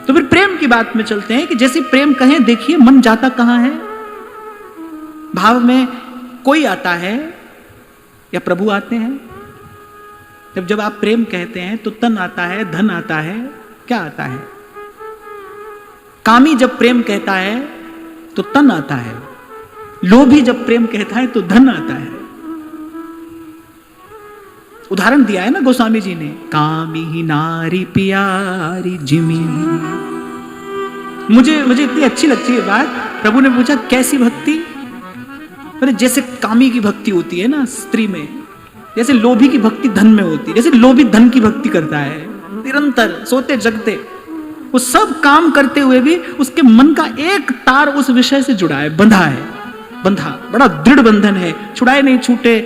तो फिर प्रेम की बात में चलते हैं कि जैसे प्रेम कहें, देखिए मन जाता कहां है। भाव में कोई आता है या प्रभु आते हैं? जब आप प्रेम कहते हैं तो तन आता है, धन आता है, क्या आता है? कामी जब प्रेम कहता है तो तन आता है, लोभी जब प्रेम कहता है तो धन आता है। उदाहरण दिया है ना गोस्वामी जी ने, कामी ही नारी प्यारी जिमी। मुझे इतनी अच्छी लगती है बात। प्रभु ने पूछा कैसी भक्ति? अरे जैसे कामी की भक्ति होती है ना स्त्री में, जैसे लोभी की भक्ति धन में होती है, जैसे लोभी धन की भक्ति करता है निरंतर सोते जगते, वो सब काम करते हुए भी उसके मन का एक तार उस विषय से जुड़ा है, बंधा है, बंधा बड़ा दृढ़ बंधन है, छुड़ाए नहीं, छूटे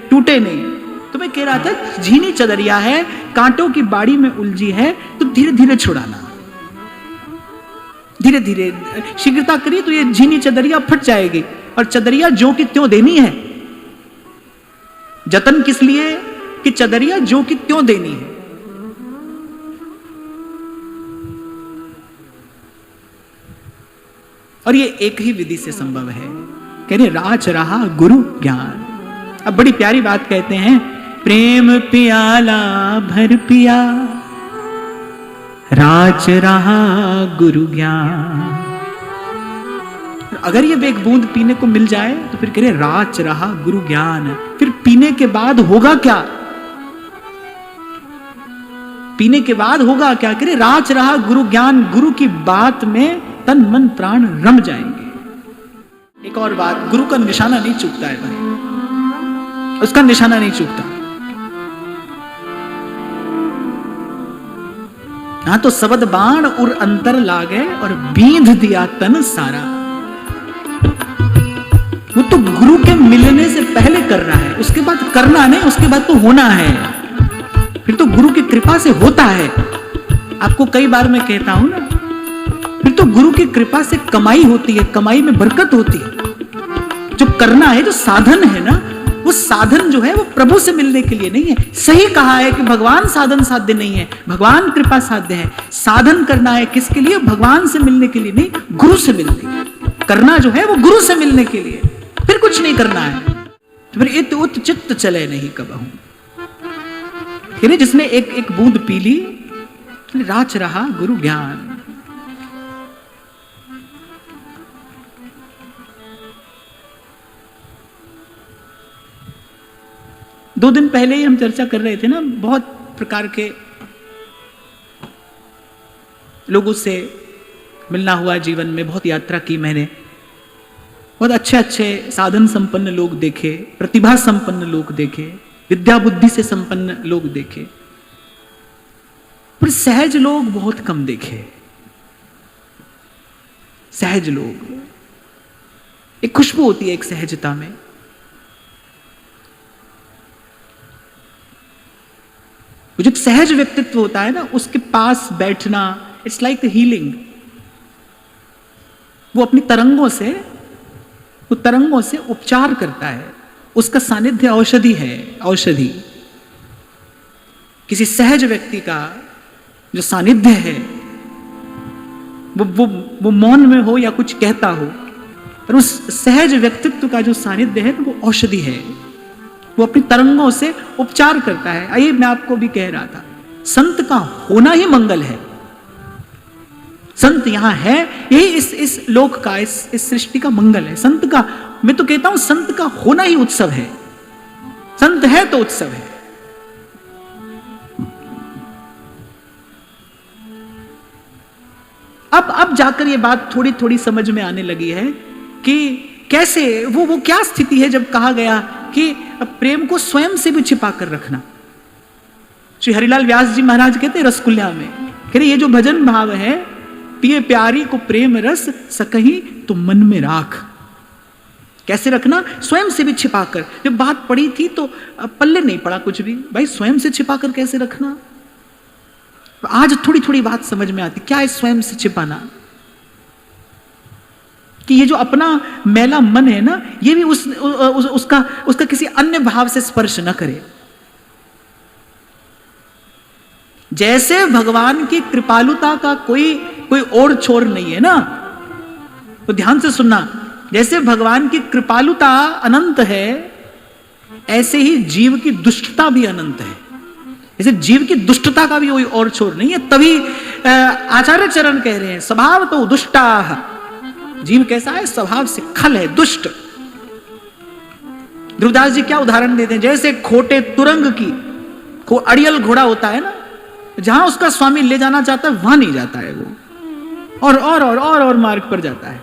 टूटे नहीं। तो मैं कह रहा था झीनी चदरिया है, कांटों की बाड़ी में उलझी है, तो धीरे धीरे छुड़ाना, धीरे धीरे शीघ्रता करिए तो ये झीनी चदरिया फट जाएगी। और चदरिया जो कि त्यों देनी है। जतन किस लिए कि चदरिया जो कि त्यों देनी है। और ये एक ही विधि से संभव है। कह रहे राच रहा गुरु ज्ञान। अब बड़ी प्यारी बात कहते हैं, प्रेम पियाला भर पिया, राच रहा गुरु ज्ञान। अगर ये एक बूंद पीने को मिल जाए तो फिर कह रहे राच रहा गुरु ज्ञान। फिर पीने के बाद होगा क्या? पीने के बाद होगा क्या? कह रहे राच रहा गुरु ज्ञान। गुरु की बात में तन मन प्राण रम जाएंगे। एक और बात, गुरु का निशाना नहीं चूकता है भाई, उसका निशाना नहीं चूकता। हाँ तो सबद बाण उर अंतर लागे और बींध दिया तन सारा। वो तो गुरु के मिलने से पहले कर रहा है, उसके बाद करना नहीं, उसके बाद तो होना है। फिर तो गुरु की कृपा से होता है। आपको कई बार मैं कहता हूं ना, फिर तो गुरु की कृपा से कमाई होती है, कमाई में बरकत होती है। जो करना है, जो साधन है ना, वो साधन जो है वो प्रभु से मिलने के लिए नहीं है। सही कहा है कि भगवान साधन साध्य नहीं है, भगवान कृपा साध्य है। साधन करना है किसके लिए? भगवान से मिलने के लिए नहीं, गुरु से मिलने के लिए। करना जो है वो गुरु से मिलने के लिए, फिर कुछ नहीं करना है। तो फिर इत उत चित्त चले नहीं कबहू। जिसने एक बूंद पी ली, राच रहा गुरु ज्ञान। दो दिन पहले ही हम चर्चा कर रहे थे ना, बहुत प्रकार के लोगों से मिलना हुआ जीवन में, बहुत यात्रा की मैंने, बहुत अच्छे अच्छे साधन संपन्न लोग देखे, प्रतिभा संपन्न लोग देखे, विद्या बुद्धि से संपन्न लोग देखे, पर सहज लोग बहुत कम देखे। सहज लोग, एक खुशबू होती है एक सहजता में। जो सहज व्यक्तित्व होता है ना, उसके पास बैठना, इट्स लाइक हीलिंग। वो अपनी तरंगों से उपचार करता है। उसका सानिध्य औषधि है, औषधि। किसी सहज व्यक्ति का जो सानिध्य है, वो मौन में हो या कुछ कहता हो, पर उस सहज व्यक्तित्व का जो सानिध्य है वो औषधि है। वो अपनी तरंगों से उपचार करता है। आइए, मैं आपको भी कह रहा था, संत का होना ही मंगल है। संत यहां है, यही इस लोक का, इस सृष्टि का मंगल है। संत का, मैं तो कहता हूं संत का होना ही उत्सव है। संत है तो उत्सव है। अब जाकर ये बात थोड़ी थोड़ी समझ में आने लगी है कि कैसे वो क्या स्थिति है जब कहा गया कि प्रेम को स्वयं से भी छिपा कर रखना। श्री हरिलाल व्यास जी महाराज कहते हैं रसकुल्या में, कह रहे ये जो भजन भाव है, पिए प्यारी को प्रेम रस सकही तो मन में राख। कैसे रखना? स्वयं से भी छिपाकर। जब बात पड़ी थी तो पल्ले नहीं पड़ा कुछ भी, भाई स्वयं से छिपाकर कैसे रखना। आज थोड़ी थोड़ी बात समझ में आती, क्या है स्वयं से छिपाना। कि ये जो अपना मैला मन है ना, ये भी उसका किसी अन्य भाव से स्पर्श न करे। जैसे भगवान की कृपालुता का कोई कोई और छोर नहीं है ना। तो ध्यान से सुनना, जैसे भगवान की कृपालुता अनंत है, ऐसे ही जीव की दुष्टता भी अनंत है। जैसे जीव की दुष्टता का भी कोई और छोर नहीं है। तभी आचार्य चरण कह रहे हैं स्वभाव तो दुष्टा, जीव कैसा है, स्वभाव से खल है, दुष्ट। ध्रुवदास जी क्या उदाहरण देते हैं, जैसे खोटे तुरंग की को अड़ियल घोड़ा होता है ना, जहां उसका स्वामी ले जाना चाहता है वहां नहीं जाता है वो, और मार्ग पर जाता है,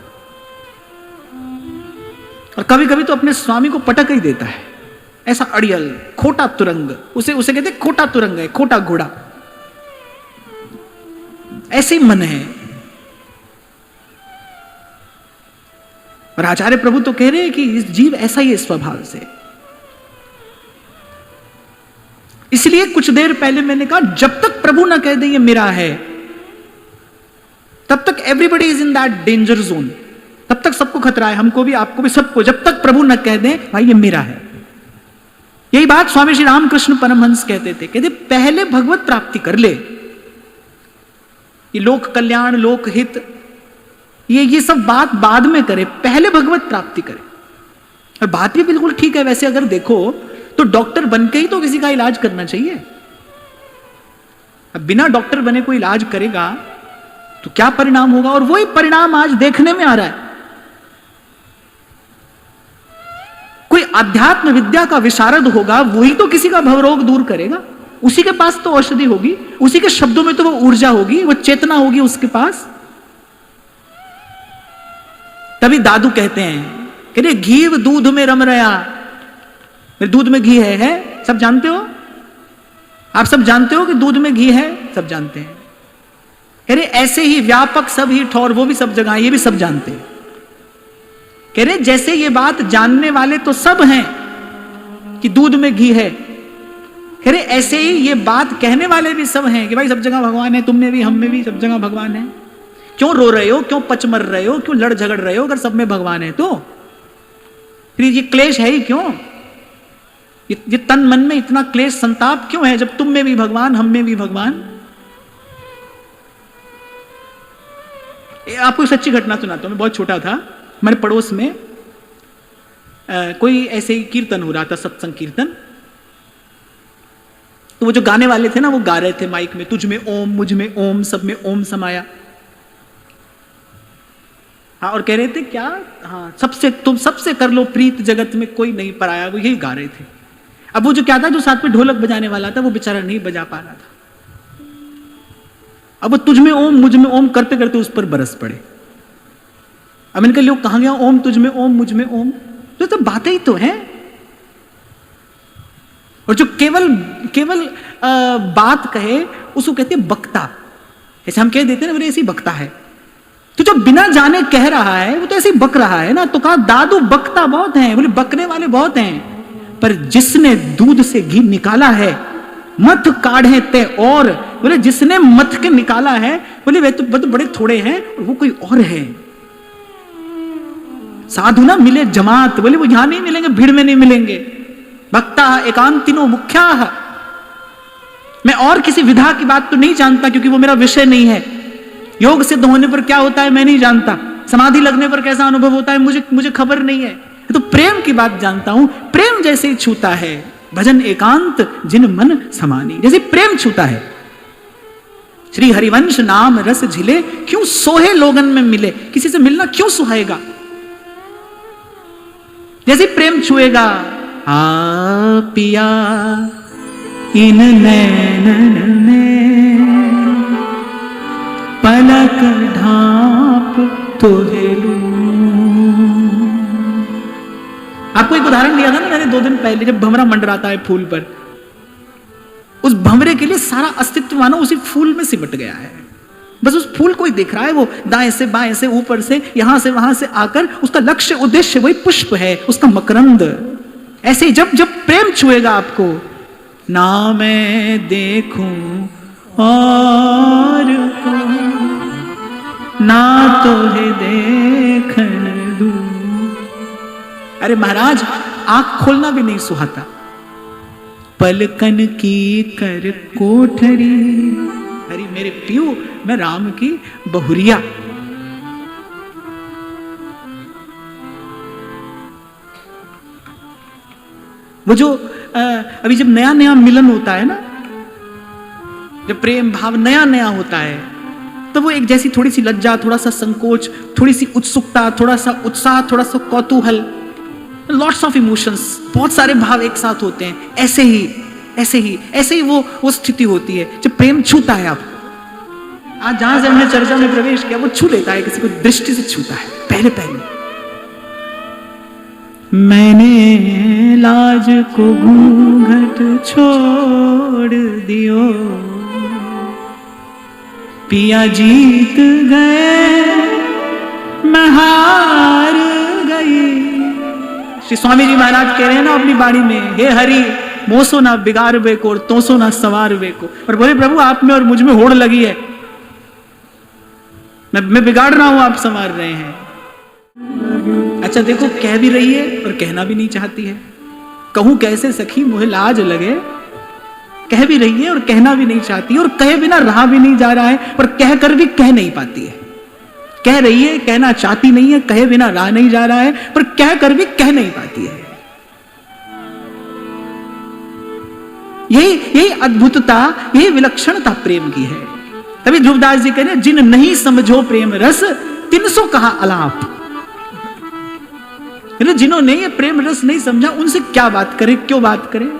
और कभी कभी तो अपने स्वामी को पटक ही देता है। ऐसा अड़ियल खोटा तुरंग, उसे कहते खोटा तुरंग है, खोटा घोड़ा। ऐसे ही मन है। और आचार्य प्रभु तो कह रहे हैं कि इस जीव ऐसा ही है स्वभाव से। इसलिए कुछ देर पहले मैंने कहा, जब तक प्रभु ना कह दे ये मेरा है, तब तक everybody is in that danger zone, तब तक सबको खतरा है, हमको भी, आपको भी, सबको। जब तक प्रभु न कह दे भाई ये मेरा है। यही बात स्वामी श्री रामकृष्ण परमहंस कहते थे, कहते पहले भगवत प्राप्ति कर ले, ये लोक कल्याण, लोक हित, ये सब बात बाद में करे, पहले भगवत प्राप्ति करे। और बात भी बिल्कुल ठीक है। वैसे अगर देखो तो डॉक्टर बनके ही तो किसी का इलाज करना चाहिए। अब बिना डॉक्टर बने कोई इलाज करेगा तो क्या परिणाम होगा, और वही परिणाम आज देखने में आ रहा है। कोई अध्यात्म विद्या का विशारद होगा, वही तो किसी का भवरोग दूर करेगा, उसी के पास तो औषधि होगी, उसी के शब्दों में तो वो ऊर्जा होगी, वो चेतना होगी उसके पास। तभी दादू कहते हैं कि रे घीव दूध में रम रहा, दूध में घी है, सब जानते हो, आप सब जानते हो कि दूध में घी है, सब जानते हैं। अरे ऐसे ही व्यापक सब ही ठौर, वो भी सब जगह, ये भी सब जानते हैं। कह रहे जैसे ये बात जानने वाले तो सब हैं कि दूध में घी है, कह रहे ऐसे ही ये बात कहने वाले भी सब हैं कि भाई सब जगह भगवान है, तुम में भी, हम में भी, सब जगह भगवान है। क्यों रो रहे हो, क्यों पचमर रहे हो, क्यों लड़ झगड़ रहे हो, अगर सब में भगवान है तो? फिर ये क्लेश है ही क्यों, ये तन मन में इतना क्लेश संताप क्यों है, जब तुम में भी भगवान, हम में भी भगवान? आपको सच्ची घटना सुनाता हूं। मैं बहुत छोटा था, हमारे पड़ोस में कोई ऐसे ही कीर्तन हो रहा था, सत्संग कीर्तन। तो वो जो गाने वाले थे ना, वो गा रहे थे माइक में, तुझ में ओम, मुझ में ओम, सब में ओम समाया। हाँ, और कह रहे थे क्या, हाँ सबसे, तुम सबसे कर लो प्रीत, जगत में कोई नहीं पराया, वो यही गा रहे थे। अब वो जो क्या था, जो साथ में ढोलक बजाने वाला था, वो बेचारा नहीं बजा पा रहा था। अब वो तुझ में ओम, मुझ में ओम करते करते उस पर बरस पड़े। अब इनके लोग कहां गया ओम, तुझ में ओम, मुझ में ओम, तो बातें ही तो हैं। और जो केवल बात कहे उसको कहते हैं बक्ता। ऐसे हम कह देते हैं ना, ऐसे ही बक्ता है। तो जो बिना जाने कह रहा है वो तो ऐसे ही बक रहा है ना। तो कहा दादू बक्ता बहुत हैं, बोले बकने वाले बहुत हैं, पर जिसने दूध से घी निकाला है मथ काढ़े ते, और बोले जिसने मथ के निकाला है, बोले वे तो बड़े थोड़े हैं, वो कोई और है। साधु ना मिले जमात, बोले वो यहां नहीं मिलेंगे, भीड़ में नहीं मिलेंगे। भक्ता एकांतिनो मुख्या। मैं और किसी विधा की बात तो नहीं जानता, क्योंकि वो मेरा विषय नहीं है। योग सिद्ध होने पर क्या होता है मैं नहीं जानता, समाधि लगने पर कैसा अनुभव होता है मुझे खबर नहीं है। तो प्रेम की बात जानता हूं। प्रेम जैसे ही छूता है, भजन एकांत जिन मन समानी, जैसे प्रेम छूता है। श्री हरिवंश नाम रस झिले, क्यों सोहे लोगन में मिले, किसी से मिलना क्यों सुहाएगा। जैसे प्रेम छुएगा, आ पिया इन नैनन में पलक ढांप तोहे लूं। आपको एक उदाहरण दिया था ना मैंने 2 दिन पहले, जब भंवरा मंडराता है फूल पर, उस भंवरे के लिए सारा अस्तित्व मानो उसी फूल में सिमट गया है। बस उस फूल को ही देख रहा है, वो दाएं से बाएं से ऊपर से यहां से वहां से आकर उसका लक्ष्य उद्देश्य वही पुष्प है, उसका मकरंद। ऐसे ही जब जब प्रेम छुएगा आपको, ना मैं देखूं और को, ना तो है देखन दूं। अरे महाराज आंख खोलना भी नहीं सुहाता। पलकन की कर कोठरी हरि मेरे पियो मैं राम की बहुरिया। वो जो अभी जब नया नया मिलन होता है ना, जब प्रेम भाव नया नया होता है, तो वो एक जैसी थोड़ी सी लज्जा, थोड़ा सा संकोच, थोड़ी सी उत्सुकता, थोड़ा सा उत्साह, थोड़ा सा कौतूहल, लॉट्स ऑफ इमोशंस, बहुत सारे भाव एक साथ होते हैं। ऐसे ही वो स्थिति होती है जब प्रेम छूता है। आप आज जहां से हमने चर्चा में प्रवेश किया, वो छू लेता है, किसी को दृष्टि से छूता है। पहले मैंने लाज को घूंघट छोड़ दियो, पिया जीत गए मैं हार गई। श्री स्वामी जी महाराज कह रहे हैं ना अपनी बाणी में, हे हरि मोसो ना बिगाड़ बेको और तोसो ना सवार बेको। और बोले प्रभु आप में और मुझ में होड़ लगी है, मैं बिगाड़ रहा हूं, आप संवार रहे हैं। अच्छा देखो, कह भी रही है और कहना भी नहीं चाहती है। कहूं कैसे सखी मुझे लाज लगे, कह भी रही है और कहना भी नहीं चाहती है, और कहे बिना रहा भी नहीं जा रहा है, पर कह कर भी कह नहीं पाती है। कह रही है, कहना चाहती नहीं है, कहे बिना रहा नहीं जा रहा है, पर कह कर भी कह नहीं पाती है। यही अद्भुतता, यही विलक्षणता प्रेम की है। तभी ध्रुवदास जी कह रहे हैं, जिन नहीं समझो प्रेम रस तिनसो कहा अलाप। जिन्होंने ये प्रेम रस नहीं समझा, उनसे क्या बात करें, क्यों बात करें।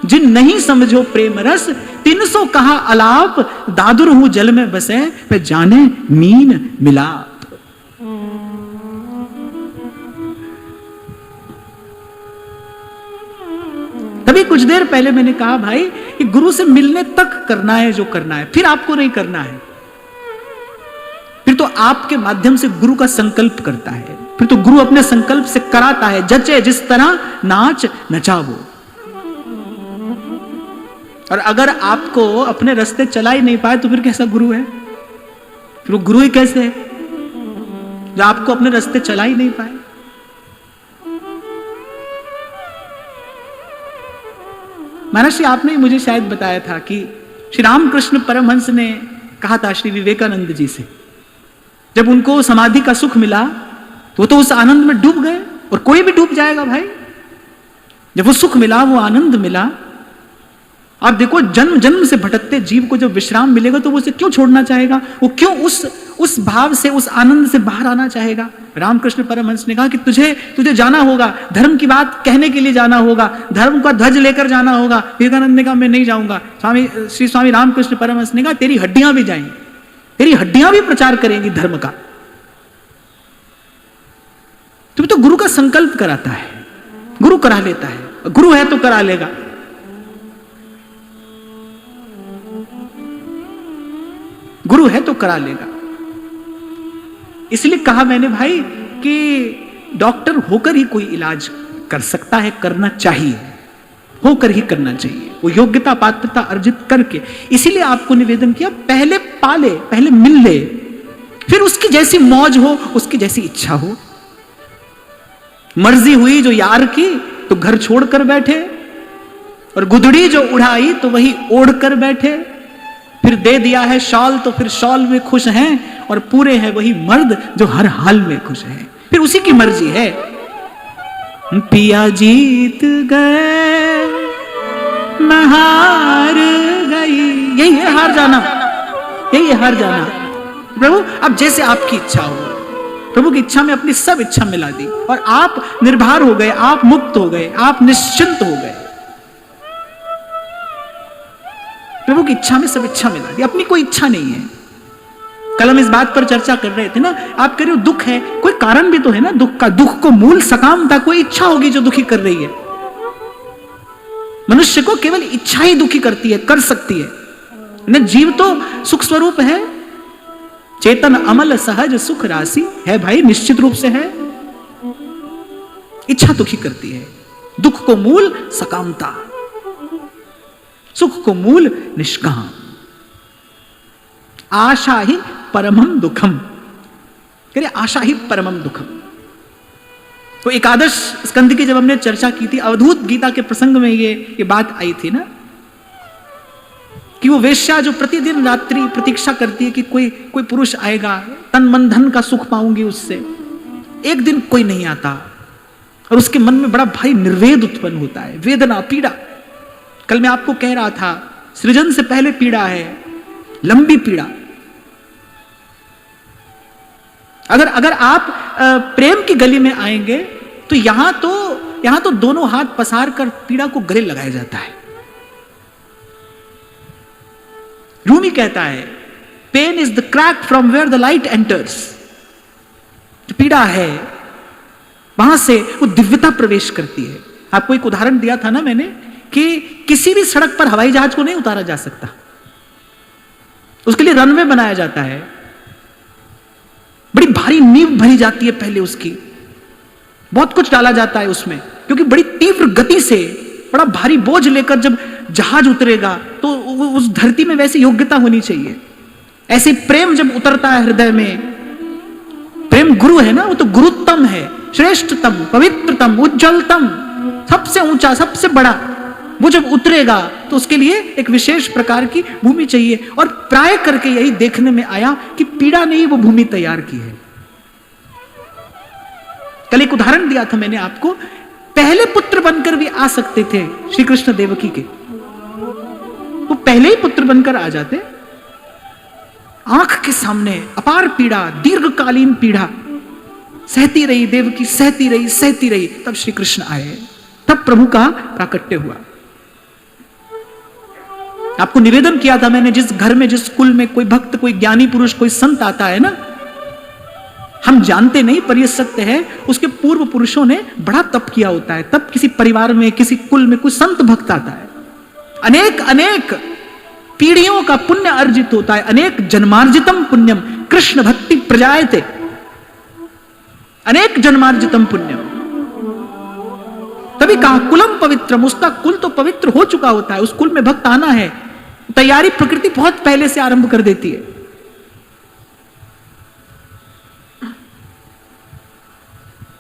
जिन नहीं समझो प्रेम रस तिनसो कहा अलाप, दादुर हूं जल में बसे पे जाने मीन मिलाप। तभी कुछ देर पहले मैंने कहा भाई कि गुरु से मिलने तक करना है जो करना है, फिर आपको नहीं करना है। फिर तो आपके माध्यम से गुरु का संकल्प करता है, फिर तो गुरु अपने संकल्प से कराता है। जचे जिस तरह नाच नचावो। और अगर आपको अपने रास्ते चला ही नहीं पाए तो फिर कैसा गुरु है? फिर वो गुरु ही कैसे है जो आपको अपने रास्ते चला ही नहीं पाए? महाराज जी आपने मुझे शायद बताया था कि श्री रामकृष्ण परमहंस ने कहा था श्री विवेकानंद जी से, जब उनको समाधि का सुख मिला तो वो तो उस आनंद में डूब गए, और कोई भी डूब जाएगा भाई। जब वो सुख मिला, वो आनंद मिला, आप देखो जन्म जन्म से भटकते जीव को जब विश्राम मिलेगा तो वो उसे क्यों छोड़ना चाहेगा? वो क्यों उस भाव से, उस आनंद से बाहर आना चाहेगा? रामकृष्ण परमहंस ने कहा कि तुझे जाना होगा, धर्म की बात कहने के लिए जाना होगा, धर्म का ध्वज लेकर जाना होगा। विवेकानंद ने कहा मैं नहीं जाऊंगा। श्री स्वामी रामकृष्ण परमहंस ने कहा तेरी हड्डियां भी जाएंगी, तेरी हड्डियां भी प्रचार करेंगी धर्म का। तुम तो गुरु का संकल्प कराता है, गुरु करा लेता है, गुरु है तो करा लेगा। गुरु है तो करा लेगा। इसलिए कहा मैंने भाई कि डॉक्टर होकर ही कोई इलाज कर सकता है, करना चाहिए, होकर ही करना चाहिए, वो योग्यता पात्रता अर्जित करके। इसीलिए आपको निवेदन किया, पहले पाले, पहले मिल ले, फिर उसकी जैसी मौज हो, उसकी जैसी इच्छा हो। मर्जी हुई जो यार की तो घर छोड़कर बैठे, और गुदड़ी जो उड़ाई तो वही ओढ़ कर बैठे। फिर दे दिया है शॉल तो फिर शॉल में खुश हैं, और पूरे हैं वही मर्द जो हर हाल में खुश हैं। फिर उसी की मर्जी है। पिया जीत गए मैं हार गई, यही है हार जाना, यही है हार जाना। प्रभु अब जैसे आपकी इच्छा हो, प्रभु की इच्छा में अपनी सब इच्छा मिला दी, और आप निर्भर हो गए, आप मुक्त हो गए, आप निश्चिंत हो गए। प्रभु की इच्छा में सब इच्छा मिला दी, अपनी कोई इच्छा नहीं है। कल हम इस बात पर चर्चा कर रहे थे ना, आप कह रहे हो दुख है, कोई कारण भी तो है ना दुख का। दुख को मूल सकामता, कोई इच्छा होगी जो दुखी कर रही है। मनुष्य को केवल इच्छा ही दुखी करती है, कर सकती है न। जीव तो सुख स्वरूप है, चेतन अमल सहज सुख राशि है भाई, निश्चित रूप से है। इच्छा दुखी करती है। दुख को मूल सकामता, सुख को मूल निष्काम। आशा ही परमम दुखम, कह रहे आशा ही परमम दुखम। तो एकादश स्कंद की जब हमने चर्चा की थी, अवधूत गीता के प्रसंग में ये बात आई थी ना कि वो वेश्या जो प्रतिदिन रात्रि प्रतीक्षा करती है कि कोई कोई पुरुष आएगा, तन मन धन का सुख पाऊंगी उससे, एक दिन कोई नहीं आता और उसके मन में बड़ा भारी निर्वेद उत्पन्न होता है, वेदना, पीड़ा। कल मैं आपको कह रहा था, सृजन से पहले पीड़ा है, लंबी पीड़ा। अगर आप प्रेम की गली में आएंगे तो यहां तो दोनों हाथ पसार कर पीड़ा को गले लगाया जाता है। रूमी कहता है, pain is the crack from where the light enters. जो पीड़ा है वहां से वो दिव्यता प्रवेश करती है। आपको एक उदाहरण दिया था ना मैंने कि किसी भी सड़क पर हवाई जहाज को नहीं उतारा जा सकता, उसके लिए रनवे बनाया जाता है, बड़ी भारी नींव भरी जाती है पहले उसकी, बहुत कुछ डाला जाता है उसमें, क्योंकि बड़ी तीव्र गति से बड़ा भारी बोझ लेकर जब जहाज उतरेगा तो उस धरती में वैसी योग्यता होनी चाहिए। ऐसे प्रेम जब उतरता है हृदय में, प्रेम गुरु है ना, वो तो गुरुत्तम है, श्रेष्ठतम, पवित्रतम, उज्जवलतम, सबसे ऊंचा, सबसे बड़ा। वो जब उतरेगा तो उसके लिए एक विशेष प्रकार की भूमि चाहिए, और प्राय करके यही देखने में आया कि पीड़ा ने ही वो भूमि तैयार की है। कल एक उदाहरण दिया था मैंने आपको, पहले पुत्र बनकर भी आ सकते थे श्री कृष्ण देवकी के, वो पहले ही पुत्र बनकर आ जाते। आंख के सामने अपार पीड़ा, दीर्घकालीन पीड़ा सहती रही देवकी, सहती रही, तब श्री कृष्ण आए, तब प्रभु का प्राकट्य हुआ। आपको निवेदन किया था मैंने, जिस घर में, जिस कुल में कोई भक्त, कोई ज्ञानी पुरुष, कोई संत आता है ना, हम जानते नहीं पर ये सत्य है, उसके पूर्व पुरुषों ने बड़ा तप किया होता है, तब किसी परिवार में, किसी कुल में कोई संत भक्त आता है, अनेक पीढ़ियों का पुण्य अर्जित होता है, अनेक जन्मार्जितम पुण्यम कृष्ण भक्ति प्रजायते, अनेक जन्मार्जितम पुण्यम। तभी कहा कुलम पवित्रम, उसका कुल तो पवित्र हो चुका होता है, उस कुल में भक्त आना है, तैयारी प्रकृति बहुत पहले से आरंभ कर देती है।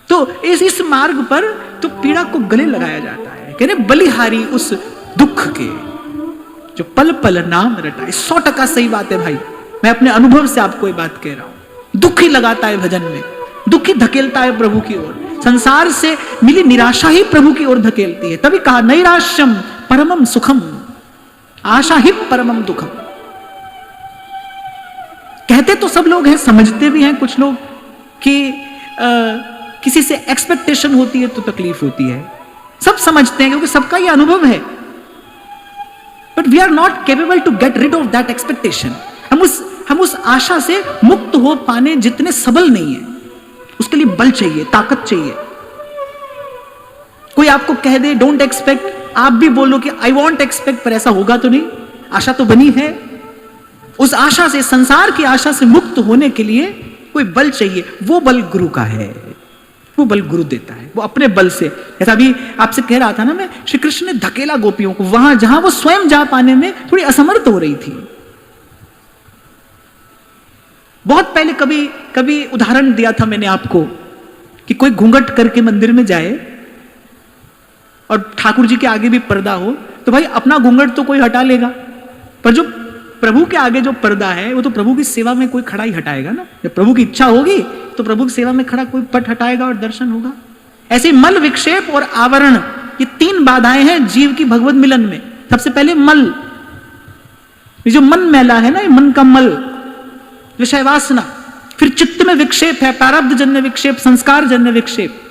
तो इस मार्ग पर तो पीड़ा को गले लगाया जाता है, कहने बलिहारी उस दुख के जो पल पल नाम रटाए। 100% सही बात है भाई, मैं अपने अनुभव से आपको ये बात कह रहा हूं। दुख ही लगाता है भजन में, दुख ही धकेलता है प्रभु की ओर, संसार से मिली निराशा ही प्रभु की ओर धकेलती है। तभी कहा नैराश्यम परमम सुखम, आशा ही परमम दुखम। कहते तो सब लोग हैं, समझते भी हैं कुछ लोग कि किसी से एक्सपेक्टेशन होती है तो तकलीफ होती है, सब समझते हैं क्योंकि सबका ये अनुभव है। But we are not capable to get rid of that expectation. हम उस आशा से मुक्त हो पाने जितने सबल नहीं है, उसके लिए बल चाहिए, ताकत चाहिए। कोई आपको कह दे डोंट एक्सपेक्ट, आप भी बोलो कि आई वॉन्ट एक्सपेक्ट, पर ऐसा होगा तो नहीं, आशा तो बनी है। उस आशा से, संसार की आशा से मुक्त होने के लिए कोई बल चाहिए, वो बल गुरु का है, वो बल गुरु देता है, वो अपने बल से। जैसा अभी आपसे कह रहा था ना मैं, श्री कृष्ण ने धकेला गोपियों को वहां जहां वो स्वयं जा पाने में थोड़ी असमर्थ हो रही थी। बहुत पहले कभी उदाहरण दिया था मैंने आपको कि कोई घूंघट करके मंदिर में जाए और ठाकुर जी के आगे भी पर्दा हो, तो भाई अपना घूंघट तो कोई हटा लेगा, पर जो प्रभु के आगे जो पर्दा है वो तो प्रभु की सेवा में कोई खड़ा ही हटाएगा ना। जब प्रभु की इच्छा होगी तो प्रभु की सेवा में खड़ा कोई पट हटाएगा और दर्शन होगा। ऐसे मल, विक्षेप और आवरण, ये 3 बाधाएं हैं जीव की भगवत मिलन में। सबसे पहले मल, ये जो मन मैला है ना, ये मन का मल, विषय वासना। फिर चित्त में विक्षेप है, प्रारब्ध जन्य विक्षेप, संस्कार जन्य विक्षेप।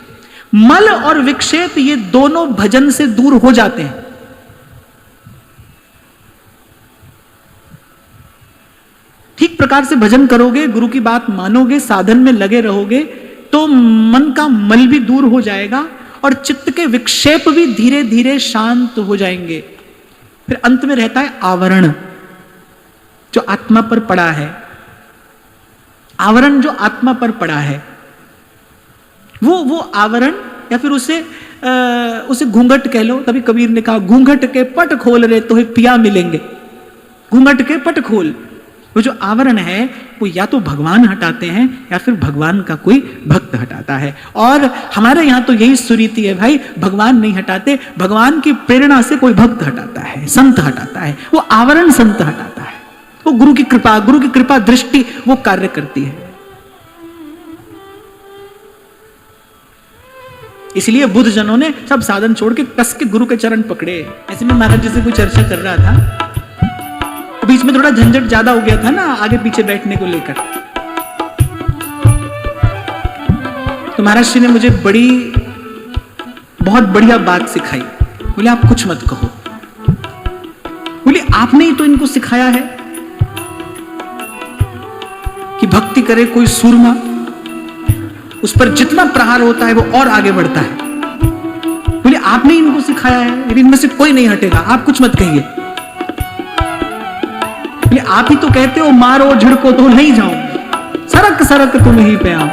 मल और विक्षेप ये दोनों भजन से दूर हो जाते हैं। ठीक प्रकार से भजन करोगे, गुरु की बात मानोगे, साधन में लगे रहोगे, तो मन का मल भी दूर हो जाएगा और चित्त के विक्षेप भी धीरे धीरे शांत हो जाएंगे। फिर अंत में रहता है आवरण, जो आत्मा पर पड़ा है। आवरण जो आत्मा पर पड़ा है, वो आवरण, या फिर उसे घूंघट कह लो। तभी कबीर ने कहा घूंघट के पट खोल रे तो पिया मिलेंगे। घूंघट के पट खोल, वो जो आवरण है वो या तो भगवान हटाते हैं या फिर भगवान का कोई भक्त हटाता है। और हमारे यहाँ तो यही सुरीति है भाई, भगवान नहीं हटाते, भगवान की प्रेरणा से कोई भक्त हटाता है, संत हटाता है, वो आवरण संत हटाता है, वो गुरु की कृपा दृष्टि वो कार्य करती है। इसलिए बुद्ध जनों ने सब साधन छोड़ के कस के गुरु के चरण पकड़े। ऐसे में महाराज जी से कोई चर्चा कर रहा था, तो बीच में थोड़ा झंझट ज्यादा हो गया था ना आगे पीछे बैठने को लेकर। तो महाराज जी ने मुझे बहुत बढ़िया बात सिखाई। बोले आप कुछ मत कहो, बोले आपने ही तो इनको सिखाया है कि भक्ति करे कोई सूरमा, उस पर जितना प्रहार होता है वो और आगे बढ़ता है। बोले आपने इनको सिखाया है, लेकिन इनमें से कोई नहीं हटेगा, आप कुछ मत कहिए। बोले आप ही तो कहते हो मारो झिड़को तो नहीं जाऊं, सरक सरक तुम ही पे आओ।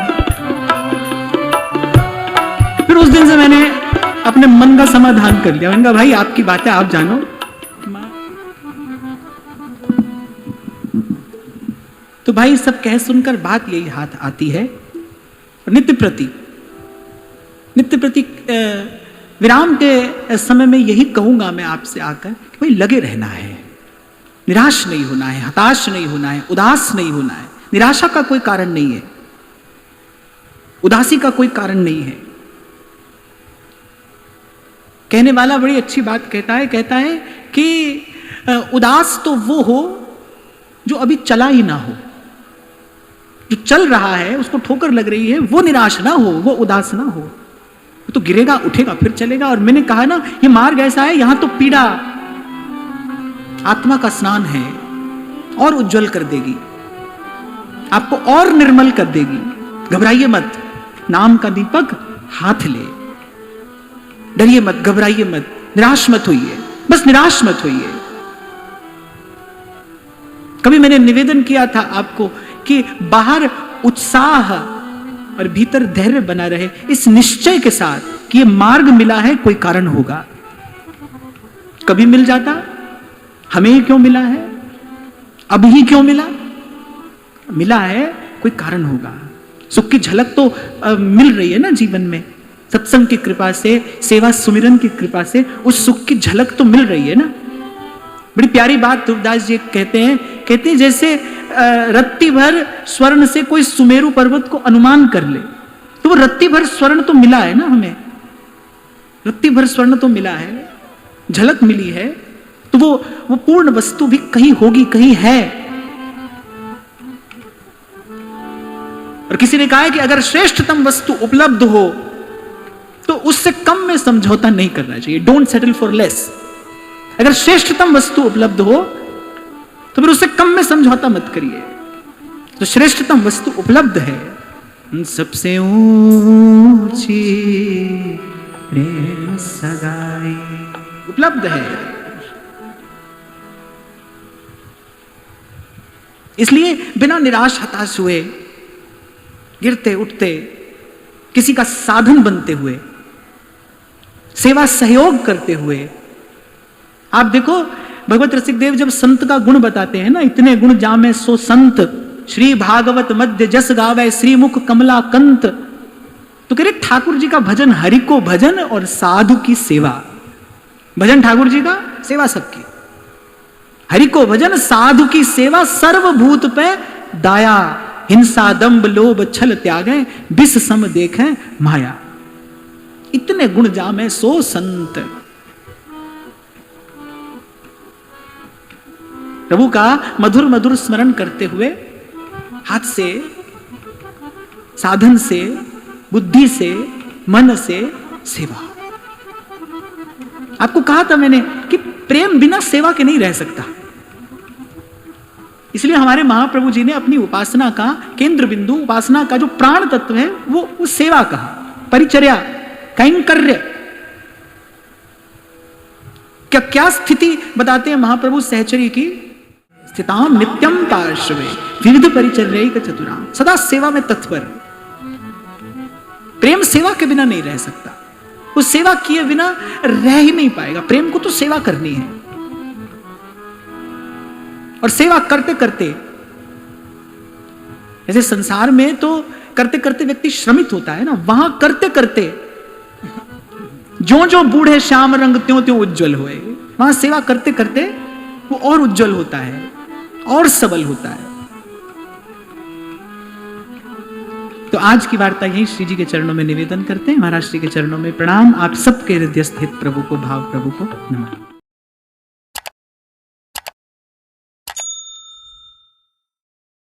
फिर उस दिन से मैंने अपने मन का समाधान कर लिया। मैंने कहा भाई आपकी बातें आप जानो, तो भाई सब कह सुनकर बात यही हाथ आती है। नित्य प्रति विराम के समय में यही कहूंगा मैं आपसे आकर कि भाई लगे रहना है, निराश नहीं होना है, हताश नहीं होना है, उदास नहीं होना है। निराशा का कोई कारण नहीं है, उदासी का कोई कारण नहीं है। कहने वाला बड़ी अच्छी बात कहता है कि उदास तो वो हो जो अभी चला ही ना हो, जो चल रहा है उसको ठोकर लग रही है, वो निराश ना हो, वो उदास ना हो। वो तो गिरेगा उठेगा फिर चलेगा। और मैंने कहा ना ये मार्ग ऐसा है, यहां तो पीड़ा आत्मा का स्नान है और उज्जवल कर देगी, आपको और निर्मल कर देगी। घबराइए मत, नाम का दीपक हाथ ले, डरिए मत, घबराइए मत, निराश मत होइए, बस निराश मत होइए। कभी मैंने निवेदन किया था आपको कि बाहर उत्साह और भीतर धैर्य बना रहे, इस निश्चय के साथ कि ये मार्ग मिला है, कोई कारण होगा। कभी मिल जाता, हमें ही क्यों मिला है, अब ही क्यों मिला है, कोई कारण होगा। सुख की झलक तो मिल रही है ना जीवन में, सत्संग की कृपा से, सेवा सुमिरन की कृपा से उस सुख की झलक तो मिल रही है ना। बड़ी प्यारी बात तुलसीदास जी कहते हैं जैसे रत्ती भर स्वर्ण से कोई सुमेरु पर्वत को अनुमान कर ले, तो वो रत्ती भर स्वर्ण तो मिला है ना, हमें रत्ती भर स्वर्ण तो मिला है, झलक मिली है, तो वो पूर्ण वस्तु भी कहीं होगी, कहीं है। और किसी ने कहा है कि अगर श्रेष्ठतम वस्तु उपलब्ध हो तो उससे कम में समझौता नहीं करना चाहिए। Don't settle for less. अगर श्रेष्ठतम वस्तु उपलब्ध हो तो फिर उससे कम में समझौता मत करिए। तो श्रेष्ठतम वस्तु उपलब्ध है, सबसे ऊंची प्रेम सगाई उपलब्ध है। इसलिए बिना निराश हताश हुए, गिरते उठते, किसी का साधन बनते हुए, सेवा सहयोग करते हुए, आप देखो भगवत रसिक देव जब संत का गुण बताते हैं ना, इतने गुण जामे सो संत, श्री भागवत मध्य जस गावे श्रीमुख कमला कंत, तो कह रहे ठाकुर जी का भजन हरि को भजन और साधु की सेवा। भजन ठाकुर जी का, सेवा सबकी। हरि को भजन, साधु की सेवा, सर्वभूत पे दाया, हिंसा दंभ लोभ छल त्यागे, बिस सम देखे माया। इतने गुण जामे सो संत। प्रभु का मधुर मधुर स्मरण करते हुए, हाथ से, साधन से, बुद्धि से, मन से सेवा। आपको कहा था मैंने कि प्रेम बिना सेवा के नहीं रह सकता। इसलिए हमारे महाप्रभु जी ने अपनी उपासना का केंद्र बिंदु, उपासना का जो प्राण तत्व है वो सेवा कहा, परिचर्या, कैंकर्य। क्या स्थिति बताते हैं महाप्रभु सहचर्य की? स्थिताम नित्यम पार्श्वे विविध परिचर्यैक चतुराम, सदा सेवा में तत्पर। प्रेम सेवा के बिना नहीं रह सकता, वो सेवा किए बिना रह ही नहीं पाएगा। प्रेम को तो सेवा करनी है, और सेवा करते करते जैसे संसार में तो करते करते व्यक्ति श्रमित होता है ना, वहां करते करते जो जो बूढ़े श्याम रंग त्यों त्यों उज्जवल हुए, वहां सेवा करते करते वो और उज्जवल होता है और सबल होता है। तो आज की वार्ता यही श्री जी के चरणों में निवेदन करते हैं। महाराज श्री के चरणों में प्रणाम। आप सबके हृदय स्थित प्रभु को, भाव प्रभु को नमन।